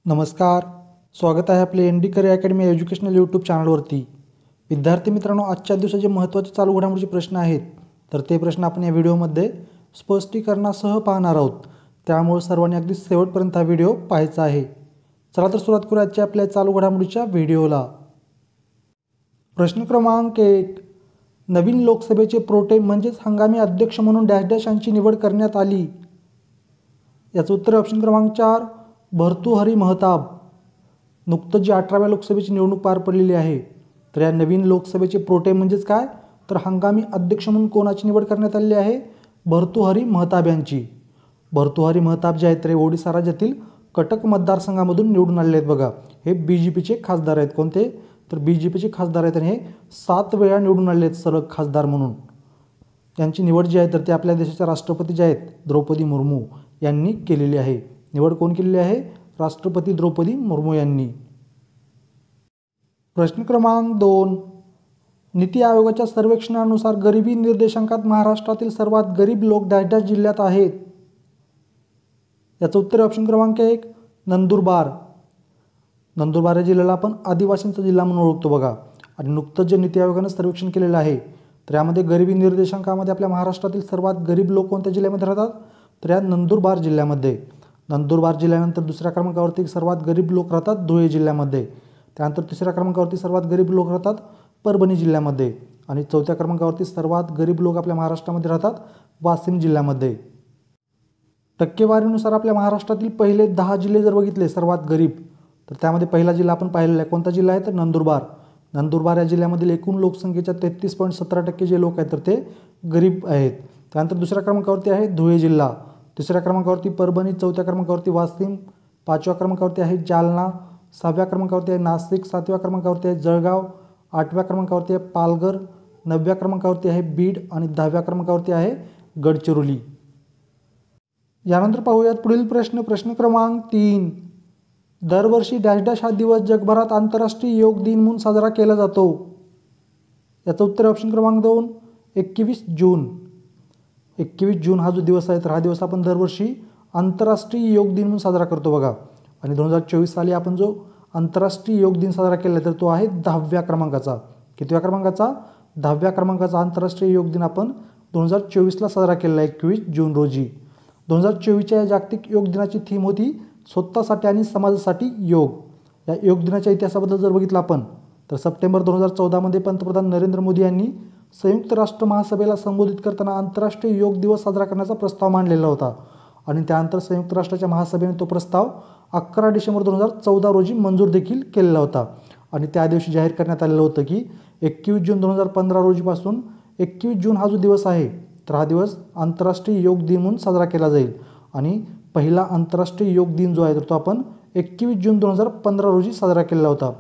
नमस्कार. स्वागत आहे आपले N D career academy educational YouTube चॅनलवरती. विद्यार्थी मित्रांनो, आजच्या दिवसाचे महत्त्वाचे चालू घडामोडीचे प्रश्न आहेत, तर ते प्रश्न आपण या व्हिडिओमध्ये स्पष्टीकरणासह पाहणार आहोत. त्यामुळे सर्वांनी अगदी शेवटपर्यंत हा व्हिडिओ पाहायचा आहे. चला तर सुरुवात करूया आजच्या आपल्या चालू घडामोडीच्या व्हिडिओला. प्रश्न क्रमांक 1. नवीन लोकसभेचे प्रोटेम म्हणजेच हंगामी अध्यक्ष म्हणून डॅश डॅश यांची निवड करण्यात आली. याचं उत्तर ऑप्शन क्रमांक 4 भर्तृहरी महताब. नुकतंच जी 18व्या लोकसभेची निवडणूक पार पडलेली आहे, तर या नवीन लोकसभेचे प्रोटेम म्हणजेच काय, तर हंगामी अध्यक्ष म्हणून कोणाची निवड करण्यात आलेली आहे? भर्तृहरी महताब यांची. भर्तृहरी महताब जे आहेत ते ओडिशा राज्यातील कटक मतदारसंघामधून निवडून आलेले आहेत. बघा, हे BJPचे खासदार आहेत. कोणते? तर BJPचे खासदार आहेत आणि हे 7 वेळा निवडून आलेले आहेत सलग खासदार म्हणून. यांची निवड जी आहे तर ते आपल्या देशाच्या राष्ट्रपती जे आहेत द्रौपदी मुर्मू यांनी केलेली आहे. निवड कोण केलेली आहे? राष्ट्रपती द्रौपदी मुर्मू यांनी. प्रश्न क्रमांक 2. नीती आयोगाच्या सर्वेक्षणानुसार गरिबी निर्देशांकात महाराष्ट्रातील सर्वात गरीब लोक डॅश डॅश जिल्ह्यात आहेत. याचं उत्तर ऑप्शन क्रमांक 1 नंदुरबार. नंदुरबार या जिल्ह्याला आपण आदिवासींचा जिल्हा म्हणून ओळखतो. बघा, आणि नुकतंच जे नीती आयोगानं सर्वेक्षण केलेलं आहे, तर यामध्ये गरिबी निर्देशांकामध्ये आपल्या महाराष्ट्रातील सर्वात गरीब लोक कोणत्या जिल्ह्यामध्ये राहतात? तर या नंदुरबार जिल्ह्यामध्ये. नंदुरबार जिल्ह्यानंतर दुसऱ्या क्रमांकावरती सर्वात गरीब लोक राहतात धुळे जिल्ह्यामध्ये. त्यानंतर तिसऱ्या क्रमांकावरती सर्वात गरीब लोक राहतात परभणी जिल्ह्यामध्ये. आणि चौथ्या क्रमांकावरती सर्वात गरीब लोक आपल्या महाराष्ट्रामध्ये राहतात वाशिम जिल्ह्यामध्ये. टक्केवारीनुसार आपल्या महाराष्ट्रातील पहिले 10 जिल्हे जर बघितले सर्वात गरीब, तर त्यामध्ये पहिला जिल्हा आपण पाहिलेला आहे. कोणता जिल्हा आहे? तर नंदुरबार. नंदुरबार या जिल्ह्यामधील एकूण लोकसंख्येच्या 33.17% जे लोक आहेत तर ते गरीब आहेत. त्यानंतर दुसऱ्या क्रमांकावरती आहे धुळे जिल्हा, तिसऱ्या क्रमांकावरती परभणी, चौथ्या क्रमांकावरती वाशिम, 5व्या क्रमांकावरती आहे जालना, 6व्या क्रमांकावरती आहे नाशिक, 7व्या क्रमांकावरती आहे जळगाव, 8व्या क्रमांकावरती आहे पालघर, 9व्या क्रमांकावरती आहे बीड आणि 10व्या क्रमांकावरती आहे गडचिरोली. यानंतर पाहूयात पुढील प्रश्न. प्रश्न क्रमांक 3. दरवर्षी डॅश डॅश हा दिवस जगभरात आंतरराष्ट्रीय योग दिन म्हणून साजरा केला जातो. याचं उत्तर ऑप्शन क्रमांक 2 21 जून. 21 जून हा जो दिवस आहे तर हा दिवस आपण दरवर्षी आंतरराष्ट्रीय योग दिन म्हणून साजरा करतो. बघा, आणि 2024 साली आपण जो आंतरराष्ट्रीय योग दिन साजरा केला तर तो आहे 10व्या क्रमांकाचा. कितव्या क्रमांकाचा? 10व्या क्रमांकाचा आंतरराष्ट्रीय योग दिन आपण 2024ला साजरा केलेला आहे 21 जून रोजी. 2024च्या या जागतिक योग दिनाची थीम होती स्वतःसाठी आणि समाजासाठी योग. या योग दिनाच्या इतिहासाबद्दल जर बघितलं आपण तर सप्टेंबर 2014मध्ये पंतप्रधान नरेंद्र मोदी यांनी संयुक्त राष्ट्र महासभेला संबोधित करताना आंतरराष्ट्रीय योग दिवस साजरा करण्याचा प्रस्ताव मांडलेला होता. आणि त्यानंतर संयुक्त राष्ट्राच्या महासभेने तो प्रस्ताव 11 डिसेंबर 2014 रोजी मंजूर देखील केलेला होता. आणि त्या दिवशी जाहीर करण्यात आलेलं होतं की 21 जून 2015 रोजीपासून 21 जून हा जो दिवस आहे तर हा दिवस आंतरराष्ट्रीय योग दिन म्हणून साजरा केला जाईल. आणि पहिला आंतरराष्ट्रीय योग दिन जो आहे तर तो आपण 21 जून 2015 रोजी साजरा केलेला होता.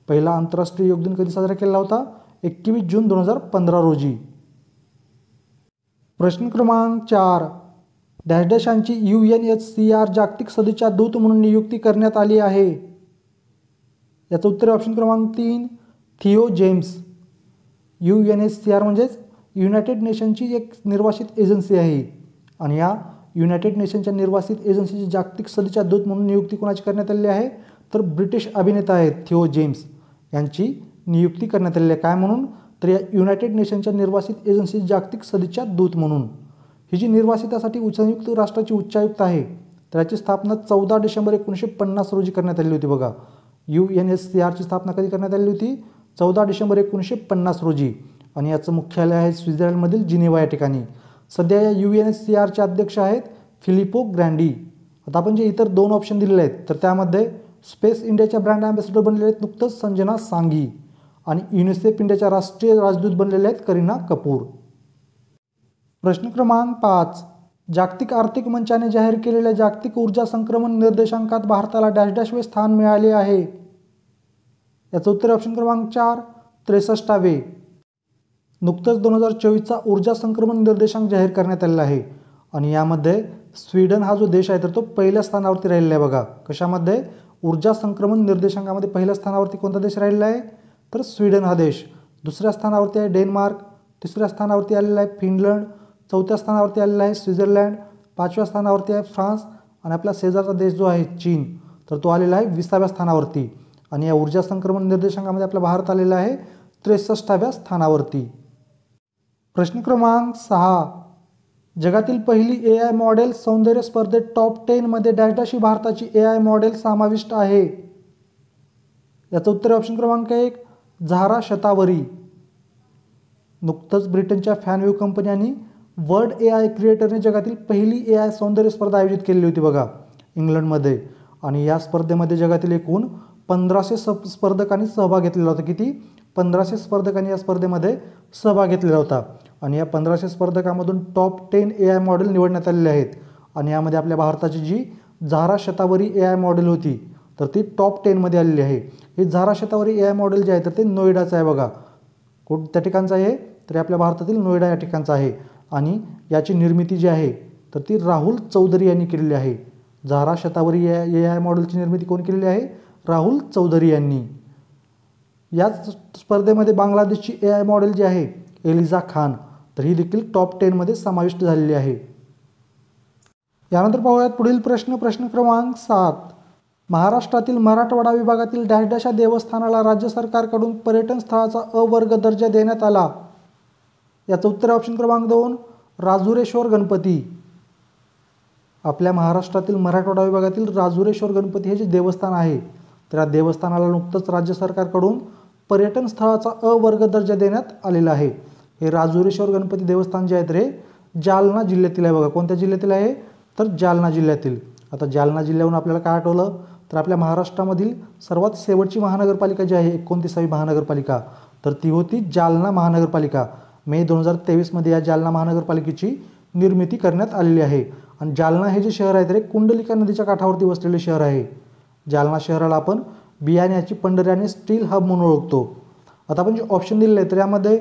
पहिला आंतरराष्ट्रीय योग दिन कधी साजरा केला होता? 21 जून 2015 रोजी. प्रश्न क्रमांक 4. डॅश डॅश यांची UNHCR जागतिक सदिच्छा दूत म्हणून नियुक्ती करण्यात आली आहे. याचं उत्तर ऑप्शन क्रमांक 3 थियो जेम्स. UNHCR म्हणजेच युनायटेड नेशनची एक निर्वासित एजन्सी आहे. आणि या युनायटेड नेशनच्या निर्वासित एजन्सीची जागतिक सदिच्छा दूत म्हणून नियुक्ती कोणाची करण्यात आलेली आहे? तर ब्रिटिश अभिनेता आहेत थियो जेम्स यांची नियुक्ती करण्यात आलेली आहे. काय म्हणून? तर या युनायटेड नेशनच्या निर्वासित एजन्सी जागतिक सदिच्छा दूत म्हणून. ही जी निर्वासितासाठी संयुक्त राष्ट्राची उच्चायुक्त आहे तर याची स्थापना 14 डिसेंबर 1950 रोजी करण्यात आली होती. बघा, UNHCRची स्थापना कधी करण्यात आली होती? 14 डिसेंबर 1950 रोजी. आणि याचं मुख्यालय आहे स्वित्झर्लंडमधील जिनेव्हा या ठिकाणी. सध्या या UNHCRचे अध्यक्ष आहेत फिलिपो ग्रँडी. आता आपण जे इतर 2 ऑप्शन दिलेले आहेत तर त्यामध्ये स्पेस इंडियाच्या ब्रँड ॲम्बॅसेडर बनलेले आहेत नुकतंच संजना सांगी. आणि युनिसेफ इंडियाच्या राष्ट्रीय राजदूत बनलेले आहेत करीना कपूर. प्रश्न क्रमांक 5. जागतिक आर्थिक मंचाने जाहीर केलेल्या जागतिक ऊर्जा संक्रमण निर्देशांकात भारताला डॅश डॅशवे स्थान मिळाले आहे. याचं उत्तर ऑप्शन क्रमांक 4 63वे. नुकतंच 2024चा ऊर्जा संक्रमण निर्देशांक जाहीर करण्यात आलेला आहे. आणि यामध्ये स्वीडन हा जो देश आहे तर तो पहिल्या स्थानावरती राहिलेला आहे. बघा, कशामध्ये? ऊर्जा संक्रमण निर्देशांकामध्ये पहिल्या स्थानावरती कोणता देश राहिलेला आहे? तर स्वीडन हा देश. दुसऱ्या स्थानावरती आहे डेन्मार्क, तिसऱ्या स्थानावरती आलेला आहे फिनलंड, चौथ्या स्थानावरती आलेला आहे स्वित्झर्लंड, 5व्या स्थानावरती आहे फ्रान्स आणि आपला शेजारचा देश जो आहे चीन तर तो आलेला आहे 20व्या स्थानावरती. आणि या ऊर्जा संक्रमण निर्देशांकामध्ये आपला भारत आलेला आहे 63व्या स्थानावरती. प्रश्न क्रमांक 6, जगातील पहिली AI मॉडेल सौंदर्य स्पर्धेत टॉप 10 मध्ये डॅश डॅश ही भारताची AI मॉडेल समाविष्ट आहे. याचं उत्तर ऑप्शन क्रमांक 1 झारा शतावरी. नुकतंच ब्रिटनच्या फॅनव्ह्यू कंपनी आणि वर्ल्ड AI क्रिएटरने जगातील पहिली AI सौंदर्य स्पर्धा आयोजित केलेली होती बघा इंग्लंडमध्ये. आणि या स्पर्धेमध्ये जगातील एकूण 1500 स्पर्धकांनी सहभाग घेतलेला होता. किती? 1500 स्पर्धकांनी या स्पर्धेमध्ये सहभाग घेतलेला होता. आणि या 1500 स्पर्धकांमधून टॉप 10 AI मॉडेल निवडण्यात आलेले आहेत. आणि यामध्ये आपल्या भारताची जी झारा शतावरी AI मॉडेल होती तर ती टॉप 10 मध्ये आलेली आहे. ही झारा शतावरी AI मॉडेल जे आहे तर ते नोएडाचं आहे बघा. कोणत्या ठिकाणचं आहे? तर आपल्या भारतातील नोएडा या ठिकाणचं आहे. आणि याची निर्मिती जी आहे तर ती राहुल चौधरी यांनी केलेली आहे. झारा शतावरी AI मॉडेलची निर्मिती कोण केलेली आहे? राहुल चौधरी यांनी. याच स्पर्धेमध्ये बांगलादेशची AI मॉडेल जी आहे एलिझा खान तर ही देखील टॉप 10 मध्ये समाविष्ट झालेली आहे. यानंतर पाहूयात पुढील प्रश्न. प्रश्न क्रमांक 7, महाराष्ट्रातील मराठवाडा विभागातील डॅश डॅश या देवस्थानाला राज्य सरकारकडून पर्यटन स्थळाचा अवर्ग दर्जा देण्यात आला. याचं उत्तर ऑप्शन क्रमांक 2 राजुरेश्वर गणपती. आपल्या महाराष्ट्रातील मराठवाडा विभागातील राजुरेश्वर गणपती हे जे देवस्थान आहे तर या देवस्थानाला नुकतंच राज्य सरकारकडून पर्यटन स्थळाचा अवर्ग दर्जा देण्यात आलेला आहे. हे राजुरेश्वर गणपती देवस्थान जे आहे तर हे जालना जिल्ह्यातील आहे बघा. कोणत्या जिल्ह्यातील आहे? तर जालना जिल्ह्यातील. आता जालना जिल्ह्याहून आपल्याला काय आठवलं तर आपल्या महाराष्ट्रामधील सर्वात शेवटची महानगरपालिका जी आहे 29वी महानगरपालिका तर ती होती जालना महानगरपालिका. मे 2023 मध्ये या जालना महानगरपालिकेची निर्मिती करण्यात आलेली आहे. आणि जालना हे जे शहर आहे तर कुंडलिका नदीच्या काठावरती वसलेले शहर आहे. जालना शहराला आपण बियाण्याची पंढरी आणि स्टील हब म्हणून ओळखतो. आता आपण जे ऑप्शन दिलेले आहे तर यामध्ये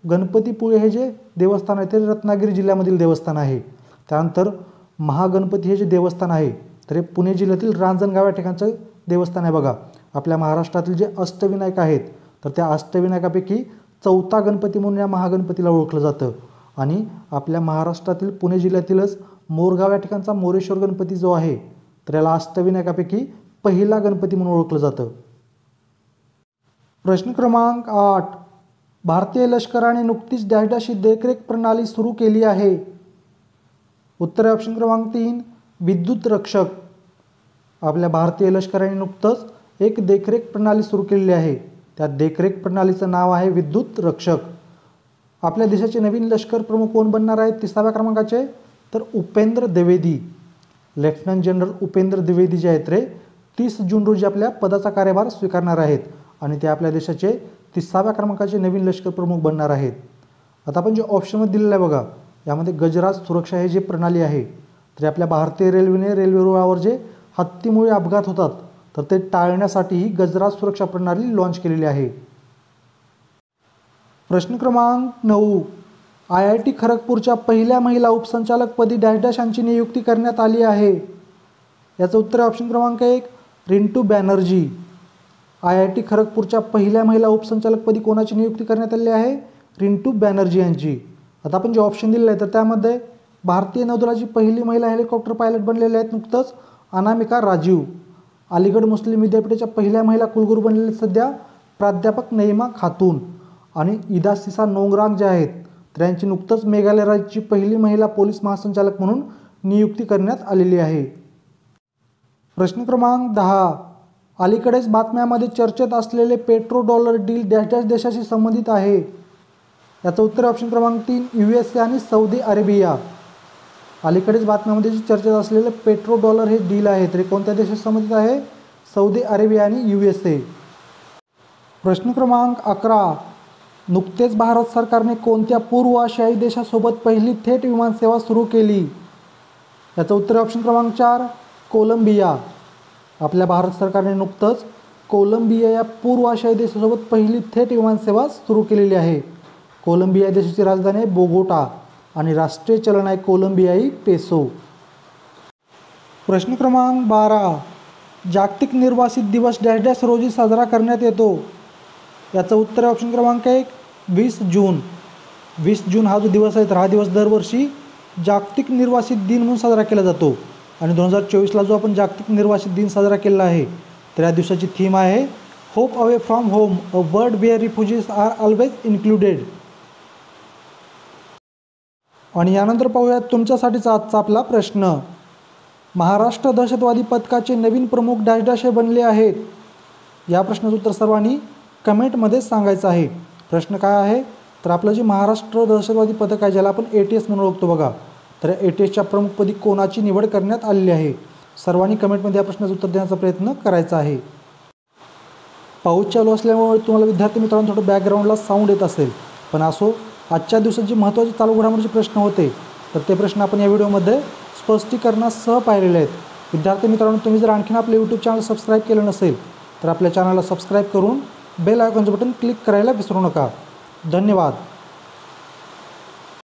गणपतीपुळे हे जे देवस्थान आहे ते रत्नागिरी जिल्ह्यामधील देवस्थान आहे. त्यानंतर महागणपती हे जे देवस्थान आहे तर हे पुणे जिल्ह्यातील रांजणगाव या ठिकाणचं देवस्थान आहे बघा. आपल्या महाराष्ट्रातील जे अष्टविनायक आहेत तर त्या अष्टविनायकापैकी 4था गणपती म्हणून या महागणपतीला ओळखलं जातं. आणि आपल्या महाराष्ट्रातील पुणे जिल्ह्यातीलच मोरगाव या ठिकाणचा मोरेश्वर गणपती जो आहे तर याला अष्टविनायकापैकी पहिला गणपती म्हणून ओळखलं जातं. प्रश्न क्रमांक 8, भारतीय लष्कराने नुकतीच डॅश डॅश ही देखरेख प्रणाली सुरू केली आहे. उत्तर ऑप्शन क्रमांक 3 विद्युत रक्षक. आपल्या भारतीय लष्कराने नुकतंच एक देखरेख प्रणाली सुरू केलेली आहे. त्या देखरेख प्रणालीचं नाव आहे विद्युत रक्षक. आपल्या देशाचे नवीन लष्कर प्रमुख कोण बनणार आहेत 30व्या क्रमांकाचे? तर उपेंद्र द्विवेदी. लेफ्टनंट जनरल उपेंद्र द्विवेदी जे आहेत 30 जून रोजी आपल्या पदाचा कार्यभार स्वीकारणार आहेत. आणि ते आपल्या देशाचे 30व्या क्रमांकाचे नवीन लष्कर प्रमुख बनणार आहेत. आता आपण जे ऑप्शनमध्ये दिलेलं आहे बघा यामध्ये गजराज सुरक्षा हे जे प्रणाली आहे तर आपल्या भारतीय रेल्वेने रेल्वे रुळावर जे हत्तीमुळे अपघात होतात तर ते टाळण्यासाठी ही गजराज सुरक्षा प्रणाली लॉन्च केलेली आहे. प्रश्न क्रमांक 9, IIT खरगपूरच्या पहिल्या महिला उपसंचालकपदी डॅश डॅश यांची नियुक्ती करण्यात आली आहे. याचं उत्तर ऑप्शन क्रमांक 1 रिंटू बॅनर्जी. IIT खरगपूरच्या पहिल्या महिला उपसंचालकपदी कोणाची नियुक्ती करण्यात आली आहे? रिंटू बॅनर्जी यांची. आता आपण जे ऑप्शन दिलेलं आहे तर त्यामध्ये भारतीय नौदलाची पहिली महिला हेलिकॉप्टर पायलट बनलेले आहेत नुकतंच अनामिका राजीव. अलीगड मुस्लिम विद्यापीठाच्या पहिल्या महिला कुलगुरू बनलेले सध्या प्राध्यापक नईमा खातून. आणि इदासिसा नोंगरांग जे आहेत तर यांची नुकतंच मेघालय राज्याची पहिली महिला पोलीस महासंचालक म्हणून नियुक्ती करण्यात आलेली आहे. प्रश्न क्रमांक 10, अलीकडेच बातम्यामध्ये चर्चेत असलेले petro dollar deal dash dash देशाशी संबंधित आहे. याचं उत्तर ऑप्शन क्रमांक 3 USA आणि सौदी अरेबिया. अलीकडेच बातम्यामध्ये जे चर्चेत असलेले पेट्रो डॉलर हे डील आहे तर कोणत्या देशाशी संबंधित आहे? सौदी अरेबिया आणि USA. प्रश्न क्रमांक 11, नुकतेच भारत सरकारने कोणत्या पूर्व आशियाई देशासोबत पहिली थेट विमानसेवा सुरू केली? याचं उत्तर ऑप्शन क्रमांक 4 कोलंबिया. आपल्या भारत सरकारने नुकतंच कोलंबिया या पूर्व आशियाई देशासोबत पहिली थेट विमानसेवा सुरू केलेली आहे. कोलंबिया देशाची राजधानी आहे बोगोटा आणि राष्ट्रीय चलन आहे कोलंबियाई पेसो. प्रश्न क्रमांक 12, जागतिक निर्वासित दिवस डॅश डॅश रोजी साजरा करण्यात येतो. याचं उत्तर ऑप्शन क्रमांक 1 20 जून. 20 जून हा जो दिवस आहे तर हा दिवस दरवर्षी जागतिक निर्वासित दिन म्हणून साजरा केला जातो. आणि 2024ला जो आपण जागतिक निर्वासित दिन साजरा केलेला आहे तर या दिवसाची थीम आहे hope away from home, a world where refugees are always included. आणि यानंतर पाहूयात तुमच्यासाठीचा आजचा आपला प्रश्न. महाराष्ट्र दहशतवादी पथकाचे नवीन प्रमुख डॅश डॅश हे बनले आहेत. या प्रश्नाचं उत्तर सर्वांनी कमेंटमध्ये सांगायचं आहे. प्रश्न काय आहे तर आपलं जे महाराष्ट्र दहशतवादी पथक आहे ज्याला आपण ATS म्हणून ओळखतो बघा, तर ATSच्या प्रमुखपदी कोणाची निवड करण्यात आलेली आहे. सर्वांनी कमेंटमध्ये या प्रश्नाचं उत्तर देण्याचा प्रयत्न करायचा आहे. पाऊस चालू असल्यामुळे तुम्हाला विद्यार्थी मित्रांनो थोडं बॅकग्राऊंडला साऊंड येत असेल, पण असो, आजच्या दिवसात जे महत्त्वाचे चालू घडामोडीचे प्रश्न होते तर ते प्रश्न आपण या व्हिडिओमध्ये स्पष्टीकरणासह पाहिलेले आहेत. विद्यार्थी मित्रांनो, तुम्ही जर आणखीन आपले यूट्यूब चॅनल सबस्क्राईब केलं नसेल तर आपल्या चॅनलला सबस्क्राईब करून बेल आयकॉनचं बटन क्लिक करायला विसरू नका. धन्यवाद.